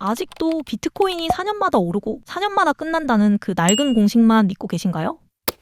아직도 비트코인이 4년마다 오르고 4년마다 끝난다는 그 낡은 공식만 믿고 계신가요?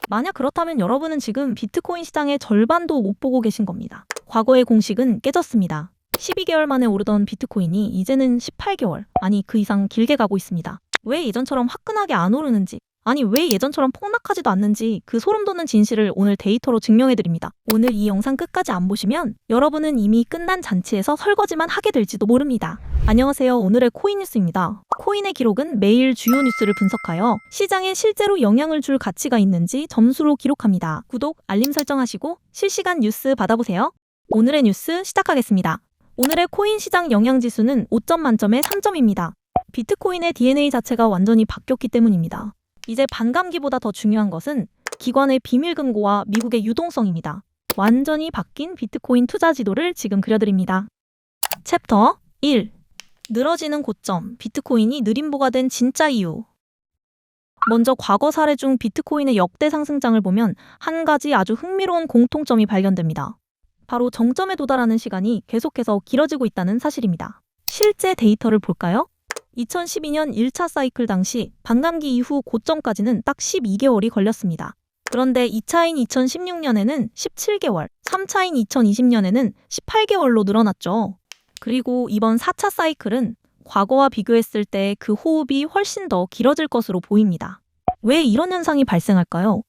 만약 그렇다면 여러분은 지금 비트코인 시장의 절반도 못 보고 계신 겁니다. 과거의 공식은 깨졌습니다. 12개월 만에 오르던 비트코인이 이제는 18개월, 아니 그 이상 길게 가고 있습니다. 왜 예전처럼 화끈하게 안 오르는지, 아니 왜 예전처럼 폭락하지도 않는지 그 소름 돋는 진실을 오늘 데이터로 증명해드립니다. 오늘 이 영상 끝까지 안 보시면 여러분은 이미 끝난 잔치에서 설거지만 하게 될지도 모릅니다. 안녕하세요. 오늘의 코인 뉴스입니다. 코인의 기록은 매일 주요 뉴스를 분석하여 시장에 실제로 영향을 줄 가치가 있는지 점수로 기록합니다. 구독, 알림 설정하시고 실시간 뉴스 받아보세요. 오늘의 뉴스 시작하겠습니다. 오늘의 코인 시장 영향지수는 5점 만점에 3점입니다. 비트코인의 DNA 자체가 완전히 바뀌었기 때문입니다. 이제 반감기보다 더 중요한 것은 기관의 비밀 금고와 미국의 유동성입니다. 완전히 바뀐 비트코인 투자 지도를 지금 그려드립니다. 챕터 1. 늘어지는 고점, 비트코인이 느림보가 된 진짜 이유. 먼저 과거 사례 중 비트코인의 역대 상승장을 보면 한 가지 아주 흥미로운 공통점이 발견됩니다. 바로 정점에 도달하는 시간이 계속해서 길어지고 있다는 사실입니다. 실제 데이터를 볼까요? 2012년 1차 사이클 당시 반감기 이후 고점까지는 딱 12개월이 걸렸습니다. 그런데 2차인 2016년에는 17개월, 3차인 2020년에는 18개월로 늘어났죠. 그리고 이번 4차 사이클은 과거와 비교했을 때 그 호흡이 훨씬 더 길어질 것으로 보입니다. 왜 이런 현상이 발생할까요?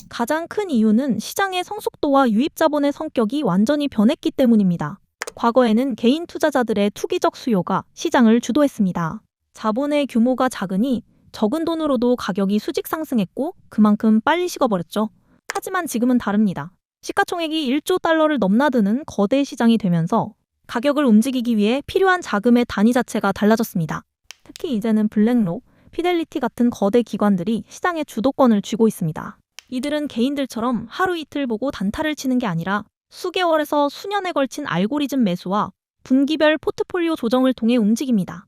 가장 큰 이유는 시장의 성숙도와 유입 자본의 성격이 완전히 변했기 때문입니다. 과거에는 개인 투자자들의 투기적 수요가 시장을 주도했습니다. 자본의 규모가 작으니 적은 돈으로도 가격이 수직 상승했고 그만큼 빨리 식어버렸죠. 하지만 지금은 다릅니다. 시가총액이 1조 달러를 넘나드는 거대 시장이 되면서 가격을 움직이기 위해 필요한 자금의 단위 자체가 달라졌습니다. 특히 이제는 블랙록, 피델리티 같은 거대 기관들이 시장의 주도권을 쥐고 있습니다. 이들은 개인들처럼 하루 이틀 보고 단타를 치는 게 아니라 수개월에서 수년에 걸친 알고리즘 매수와 분기별 포트폴리오 조정을 통해 움직입니다.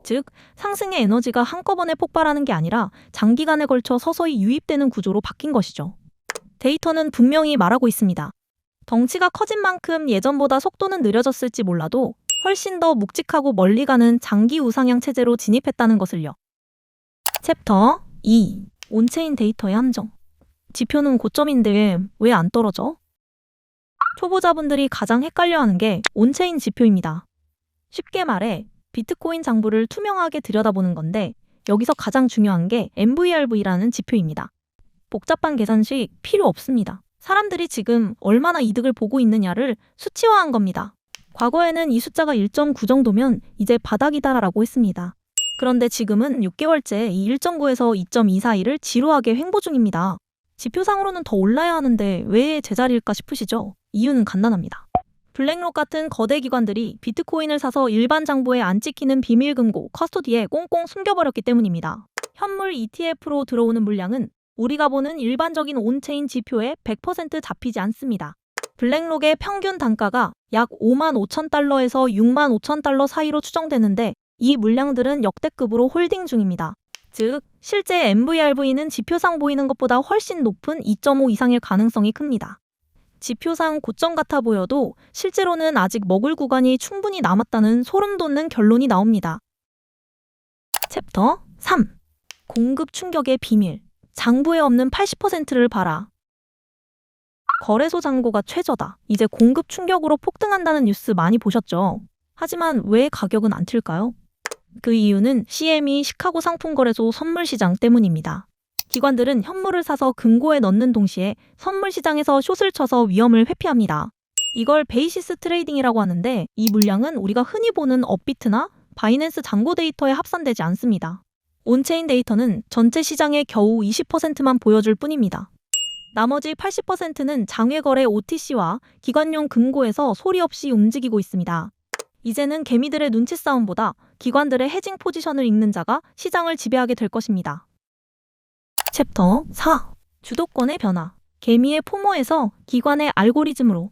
즉, 상승의 에너지가 한꺼번에 폭발하는 게 아니라 장기간에 걸쳐 서서히 유입되는 구조로 바뀐 것이죠. 데이터는 분명히 말하고 있습니다. 덩치가 커진 만큼 예전보다 속도는 느려졌을지 몰라도 훨씬 더 묵직하고 멀리 가는 장기 우상향 체제로 진입했다는 것을요. 챕터 2. 온체인 데이터의 함정. 지표는 고점인데 왜 안 떨어져? 초보자분들이 가장 헷갈려하는 게 온체인 지표입니다. 쉽게 말해 비트코인 장부를 투명하게 들여다보는 건데 여기서 가장 중요한 게 MVRV라는 지표입니다. 복잡한 계산식 필요 없습니다. 사람들이 지금 얼마나 이득을 보고 있느냐를 수치화한 겁니다. 과거에는 이 숫자가 1.9 정도면 이제 바닥이다라고 했습니다. 그런데 지금은 6개월째 이 1.9에서 2.2 사이를 지루하게 횡보 중입니다. 지표상으로는 더 올라야 하는데 왜 제자리일까 싶으시죠? 이유는 간단합니다. 블랙록 같은 거대 기관들이 비트코인을 사서 일반 장부에 안 찍히는 비밀금고, 커스토디에 꽁꽁 숨겨버렸기 때문입니다. 현물 ETF로 들어오는 물량은 우리가 보는 일반적인 온체인 지표에 100% 잡히지 않습니다. 블랙록의 평균 단가가 약 5만 5천 달러에서 6만 5천 달러 사이로 추정되는데 이 물량들은 역대급으로 홀딩 중입니다. 즉, 실제 MVRV는 지표상 보이는 것보다 훨씬 높은 2.5 이상일 가능성이 큽니다. 지표상 고점 같아 보여도 실제로는 아직 먹을 구간이 충분히 남았다는 소름 돋는 결론이 나옵니다. 챕터 3. 공급 충격의 비밀. 장부에 없는 80%를 봐라. 거래소 잔고가 최저다. 이제 공급 충격으로 폭등한다는 뉴스 많이 보셨죠? 하지만 왜 가격은 안 튈까요? 그 이유는 CME 시카고 상품거래소 선물시장 때문입니다. 기관들은 현물을 사서 금고에 넣는 동시에 선물시장에서 숏을 쳐서 위험을 회피합니다. 이걸 베이시스 트레이딩이라고 하는데 이 물량은 우리가 흔히 보는 업비트나 바이낸스 잔고 데이터에 합산되지 않습니다. 온체인 데이터는 전체 시장의 겨우 20%만 보여줄 뿐입니다. 나머지 80%는 장외거래 OTC와 기관용 금고에서 소리 없이 움직이고 있습니다. 이제는 개미들의 눈치 싸움보다 기관들의 해징 포지션을 읽는 자가 시장을 지배하게 될 것입니다. 챕터 4. 주도권의 변화. 개미의 포모에서 기관의 알고리즘으로.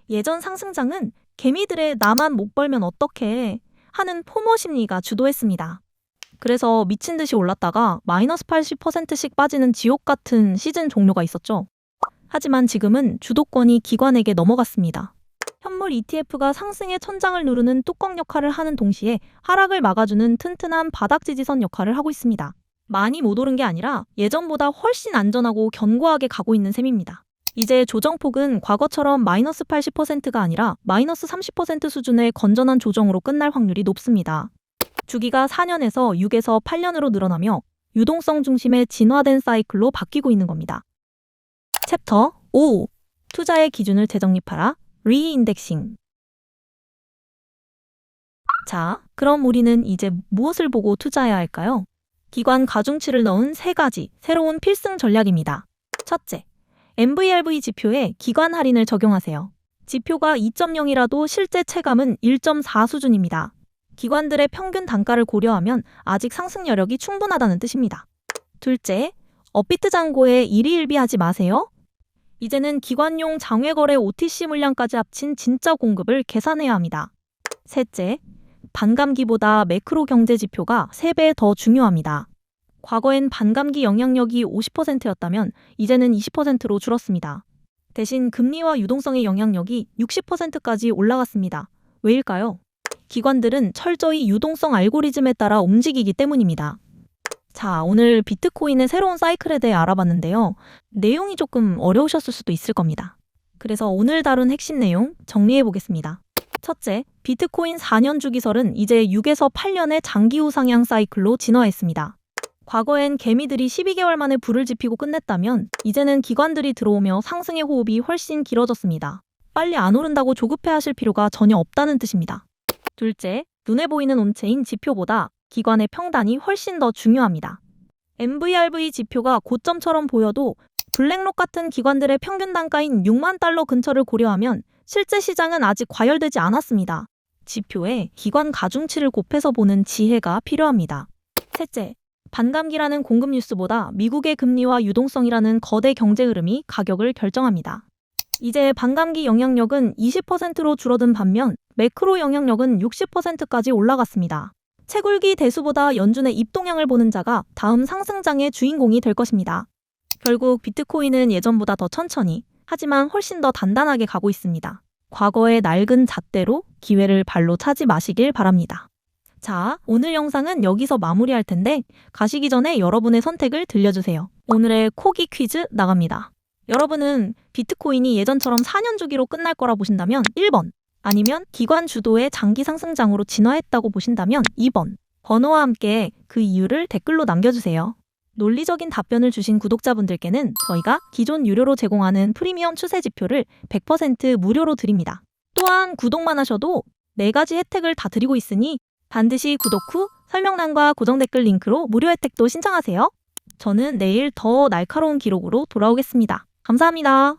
예전 상승장은 개미들의 나만 못 벌면 어떡해 하는 포모 심리가 주도했습니다. 그래서 미친 듯이 올랐다가 마이너스 80%씩 빠지는 지옥 같은 시즌 종료가 있었죠. 하지만 지금은 주도권이 기관에게 넘어갔습니다. 현물 ETF가 상승의 천장을 누르는 뚜껑 역할을 하는 동시에 하락을 막아주는 튼튼한 바닥 지지선 역할을 하고 있습니다. 많이 못 오른 게 아니라 예전보다 훨씬 안전하고 견고하게 가고 있는 셈입니다. 이제 조정폭은 과거처럼 마이너스 80%가 아니라 마이너스 30% 수준의 건전한 조정으로 끝날 확률이 높습니다. 주기가 4년에서 6에서 8년으로 늘어나며 유동성 중심의 진화된 사이클로 바뀌고 있는 겁니다. 챕터 5. 투자의 기준을 재정립하라. 리인덱싱. 자, 그럼 우리는 이제 무엇을 보고 투자해야 할까요? 기관 가중치를 넣은 3가지 새로운 필승 전략입니다. 첫째, MVRV 지표에 기관 할인을 적용하세요. 지표가 2.0이라도 실제 체감은 1.4 수준입니다. 기관들의 평균 단가를 고려하면 아직 상승 여력이 충분하다는 뜻입니다. 둘째, 업비트 잔고에 일희일비하지 마세요. 이제는 기관용 장외거래 OTC 물량까지 합친 진짜 공급을 계산해야 합니다. 셋째, 반감기보다 매크로 경제 지표가 3배 더 중요합니다. 과거엔 반감기 영향력이 50%였다면 이제는 20%로 줄었습니다. 대신 금리와 유동성의 영향력이 60%까지 올라갔습니다. 왜일까요? 기관들은 철저히 유동성 알고리즘에 따라 움직이기 때문입니다. 자, 오늘 비트코인의 새로운 사이클에 대해 알아봤는데요. 내용이 조금 어려우셨을 수도 있을 겁니다. 그래서 오늘 다룬 핵심 내용 정리해 보겠습니다. 첫째, 비트코인 4년 주기설은 이제 6에서 8년의 장기 우상향 사이클로 진화했습니다. 과거엔 개미들이 12개월 만에 불을 지피고 끝냈다면 이제는 기관들이 들어오며 상승의 호흡이 훨씬 길어졌습니다. 빨리 안 오른다고 조급해 하실 필요가 전혀 없다는 뜻입니다. 둘째, 눈에 보이는 온체인 지표보다 기관의 평단이 훨씬 더 중요합니다. MVRV 지표가 고점처럼 보여도 블랙록 같은 기관들의 평균 단가인 6만 달러 근처를 고려하면 실제 시장은 아직 과열되지 않았습니다. 지표에 기관 가중치를 곱해서 보는 지혜가 필요합니다. 셋째, 반감기라는 공급 뉴스보다 미국의 금리와 유동성이라는 거대 경제 흐름이 가격을 결정합니다. 이제 반감기 영향력은 20%로 줄어든 반면 매크로 영향력은 60%까지 올라갔습니다. 채굴기 대수보다 연준의 입동향을 보는 자가 다음 상승장의 주인공이 될 것입니다. 결국 비트코인은 예전보다 더 천천히 하지만 훨씬 더 단단하게 가고 있습니다. 과거의 낡은 잣대로 기회를 발로 차지 마시길 바랍니다. 자, 오늘 영상은 여기서 마무리할 텐데 가시기 전에 여러분의 선택을 들려주세요. 오늘의 코기 퀴즈 나갑니다. 여러분은 비트코인이 예전처럼 4년 주기로 끝날 거라 보신다면 1번, 아니면 기관 주도의 장기 상승장으로 진화했다고 보신다면 2번, 번호와 함께 그 이유를 댓글로 남겨주세요. 논리적인 답변을 주신 구독자분들께는 저희가 기존 유료로 제공하는 프리미엄 추세 지표를 100% 무료로 드립니다. 또한 구독만 하셔도 4가지 혜택을 다 드리고 있으니 반드시 구독 후 설명란과 고정 댓글 링크로 무료 혜택도 신청하세요. 저는 내일 더 날카로운 기록으로 돌아오겠습니다. 감사합니다.